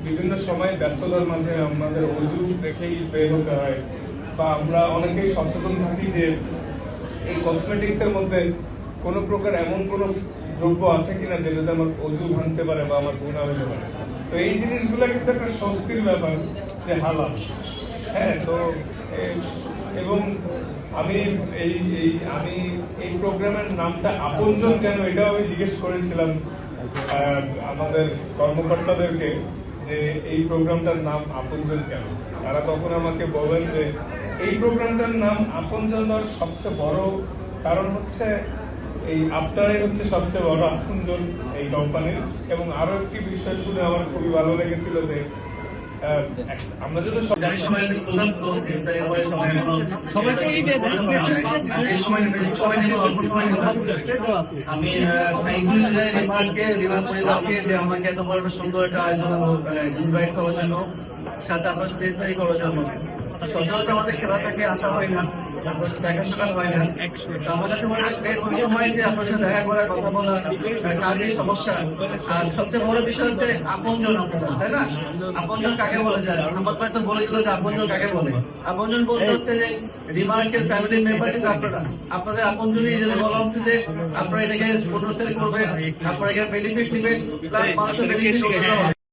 বিভিন্ন সময় ব্যস্ততার মাঝে আমাদের অজু রেখেই বের হতে হয়, বা আমরা অনেকেই সচেতন থাকি যে এই কসমেটিক্স এর মধ্যে কোনো প্রকার এমন কোনো দ্রব্য আছে কিনা যেটাতে আমার অজু ভাঙতে পারে বা আমার গুনাহ হতে পারে। তো এই জিনিসগুলো কিন্তু একটা স্বস্তির ব্যাপার যে হালাল। হ্যাঁ, তো এবং আমি এই প্রোগ্রামের নামটা আপনজন কেন এটাও আমি জিজ্ঞেস করেছিলাম আমাদের কর্মকর্তাদেরকে যে এই প্রোগ্রামটার নাম আপনজন কেন। তারা তখন আমাকে বলেন যে এই প্রোগ্রামটার নাম আপনজন দেওয়ার সবচেয়ে বড় কারণ হচ্ছে এই আপনারাই হচ্ছে সবচেয়ে বড় আপনজন এই কোম্পানির। এবং আরো একটি বিষয় শুনে আমার খুবই ভালো লেগেছিল যে আমরা যদি আমি আমাকে এত বড় সুন্দর একটা আয়োজন ইনভাইট করার জন্য, সাথে আপনার স্টেজ তৈরি করার জন্য। সচরাচর আমাদের খেলা থেকে আসা হয় না, দেখাশোনা হয় না। আমার কাছে মনে হয় বেশ কিছু হয় যে আপনার সাথে দেখা করার, কথা বলা, কাজের সমস্যা। আর সবচেয়ে বড় বিষয় হচ্ছে আপনজন, আপনারা তাই না? আপনজন কাকে বলে যায়? আমার ভাই তো বলে দিল যে আপনজন কাকে বলে। আপনজন বলতে হচ্ছে যে রিমার্কের ফ্যামিলি মেম্বার কিন্তু আপনারা, আপনাদের আপনজনই এই জন্য বলা হচ্ছে যে আপনারা এটাকে ফটো সেল করবেন, আপনারা এখানে বেনিফিট নেবেন, প্লাস মানুষের বেনিফিট